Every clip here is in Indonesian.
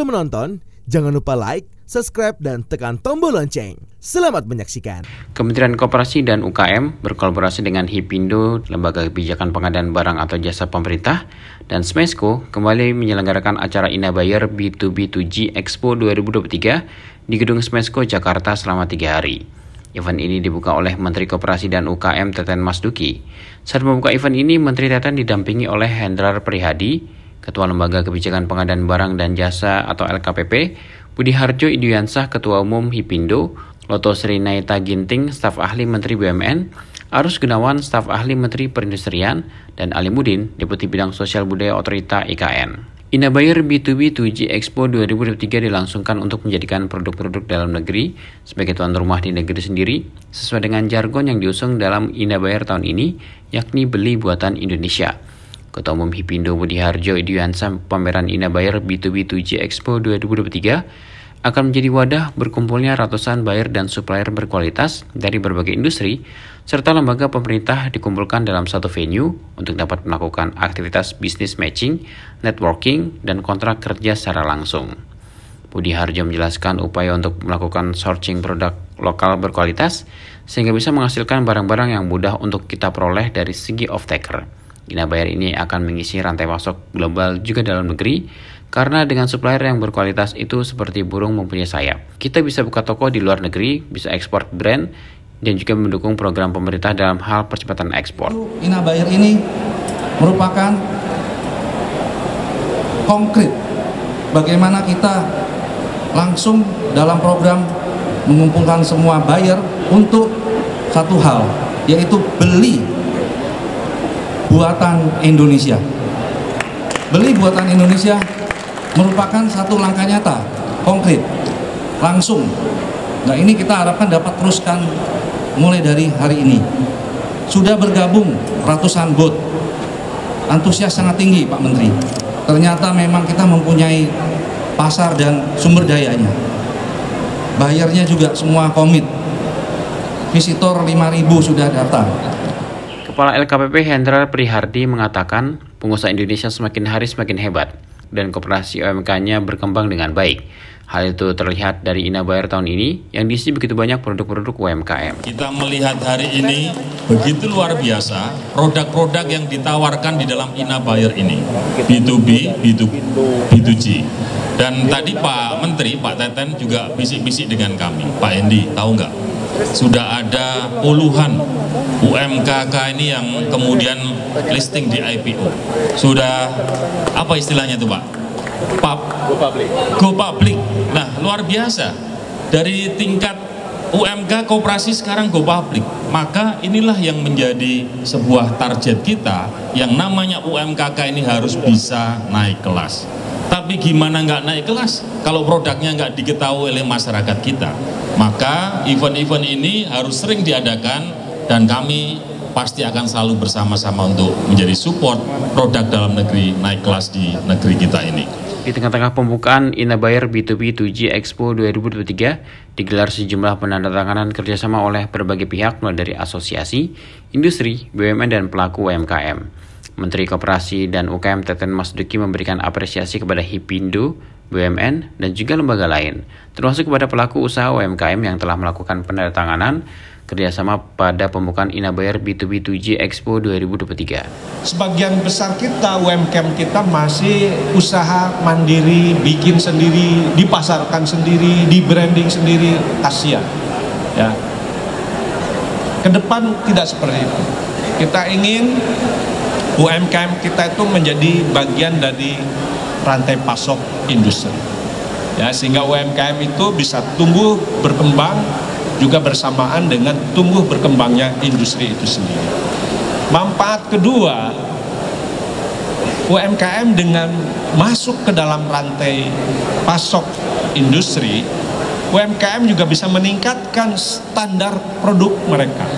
Sebelum menonton, jangan lupa like, subscribe, dan tekan tombol lonceng. Selamat menyaksikan. Kementerian Koperasi dan UKM berkolaborasi dengan Hipindo, Lembaga Kebijakan Pengadaan Barang atau Jasa Pemerintah, dan Smesco kembali menyelenggarakan acara Inabuyer B2B2G Expo 2023 di Gedung Smesco, Jakarta selama 3 hari. Event ini dibuka oleh Menteri Koperasi dan UKM Teten Masduki. Saat membuka event ini, Menteri Teten didampingi oleh Hendrar Prihadi, Ketua Lembaga Kebijakan Pengadaan Barang dan Jasa atau LKPP, Budi Harjo Idwiansah, Ketua Umum Hipindo, Loto Sri Naita Ginting, Staf Ahli Menteri BUMN, Arus Gunawan, Staf Ahli Menteri Perindustrian, dan Ali Mudin, Deputi Bidang Sosial Budaya Otorita IKN. Inabuyer B2B2G Expo 2023 dilangsungkan untuk menjadikan produk-produk dalam negeri sebagai tuan rumah di negeri sendiri, sesuai dengan jargon yang diusung dalam Inabuyer tahun ini, yakni beli buatan Indonesia. Ketua Umum Hipindo Budi Harjo Idwiansah, pameran Inabuyer B2B2G Expo 2023 akan menjadi wadah berkumpulnya ratusan buyer dan supplier berkualitas dari berbagai industri, serta lembaga pemerintah dikumpulkan dalam satu venue untuk dapat melakukan aktivitas bisnis matching, networking, dan kontrak kerja secara langsung. Budi Harjo menjelaskan upaya untuk melakukan sourcing produk lokal berkualitas, sehingga bisa menghasilkan barang-barang yang mudah untuk kita peroleh dari segi off-taker. Inabuyer ini akan mengisi rantai pasok global juga dalam negeri, karena dengan supplier yang berkualitas itu seperti burung mempunyai sayap. Kita bisa buka toko di luar negeri, bisa ekspor brand, dan juga mendukung program pemerintah dalam hal percepatan ekspor. Inabuyer ini merupakan konkret bagaimana kita langsung dalam program mengumpulkan semua buyer untuk satu hal, yaitu beli buatan Indonesia. Beli buatan Indonesia merupakan satu langkah nyata, konkret, langsung. Nah, ini kita harapkan dapat teruskan mulai dari hari ini. Sudah bergabung ratusan booth. Antusias sangat tinggi, Pak Menteri. Ternyata memang kita mempunyai pasar dan sumber dayanya. Bayarnya juga semua komit. Visitor 5.000 sudah datang. Kepala LKPP Hendrar Prihadi mengatakan pengusaha Indonesia semakin hari semakin hebat dan koperasi UMK-nya berkembang dengan baik. Hal itu terlihat dari Inabuyer tahun ini yang diisi begitu banyak produk-produk UMKM. Kita melihat hari ini begitu luar biasa produk-produk yang ditawarkan di dalam Inabuyer ini, B2B, B2G. Dan tadi Pak Menteri, Pak Teten juga bisik-bisik dengan kami, Pak Endi, tahu nggak? Sudah ada puluhan UMKK ini yang kemudian listing di IPO. Sudah, apa istilahnya itu Pak? Go public. Nah, luar biasa. Dari tingkat UMK koperasi sekarang go public. Maka inilah yang menjadi sebuah target kita, yang namanya UMKK ini harus bisa naik kelas. Tapi gimana nggak naik kelas kalau produknya nggak diketahui oleh masyarakat kita? Maka event-event ini harus sering diadakan dan kami pasti akan selalu bersama-sama untuk menjadi support produk dalam negeri naik kelas di negeri kita ini. Di tengah-tengah pembukaan Inabuyer B2B2G Expo 2023 digelar sejumlah penandatanganan kerjasama oleh berbagai pihak mulai dari asosiasi, industri, BUMN, dan pelaku UMKM. Menteri Koperasi dan UKM Teten Masduki memberikan apresiasi kepada Hipindo, BUMN, dan juga lembaga lain, termasuk kepada pelaku usaha UMKM yang telah melakukan penandatanganan kerjasama pada pembukaan Inabuyer B2B2G Expo 2023. Sebagian besar kita, UMKM kita masih usaha mandiri, bikin sendiri, dipasarkan sendiri, di branding sendiri, kasihan. Ya. Ke depan tidak seperti itu. Kita ingin UMKM kita itu menjadi bagian dari rantai pasok industri. Ya, sehingga UMKM itu bisa tumbuh berkembang juga bersamaan dengan tumbuh berkembangnya industri itu sendiri. Manfaat kedua, UMKM dengan masuk ke dalam rantai pasok industri, UMKM juga bisa meningkatkan standar produk mereka.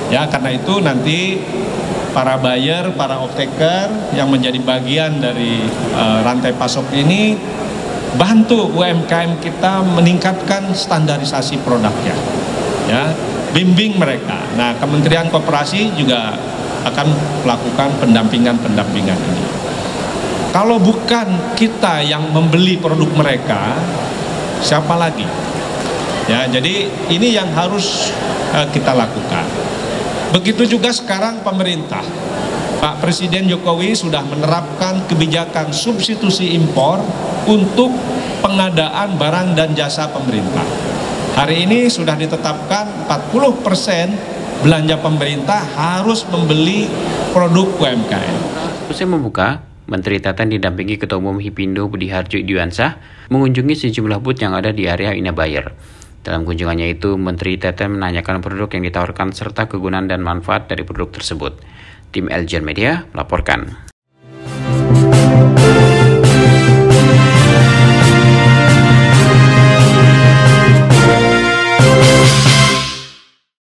Ya, karena itu nanti para buyer, para off-taker yang menjadi bagian dari rantai pasok ini bantu UMKM kita meningkatkan standarisasi produknya, ya, bimbing mereka. Nah, Kementerian Koperasi juga akan melakukan pendampingan ini. Kalau bukan kita yang membeli produk mereka, siapa lagi? Ya, jadi ini yang harus kita lakukan. Begitu juga sekarang pemerintah. Pak Presiden Jokowi sudah menerapkan kebijakan substitusi impor untuk pengadaan barang dan jasa pemerintah. Hari ini sudah ditetapkan 40% belanja pemerintah harus membeli produk UMKM. Usai membuka, Menteri Teten didampingi Ketua Umum Hipindo Budi Harjo Idwiansah mengunjungi sejumlah booth yang ada di area Inabuyer. Dalam kunjungannya itu, Menteri Teten menanyakan produk yang ditawarkan serta kegunaan dan manfaat dari produk tersebut. Tim Eljan Media melaporkan.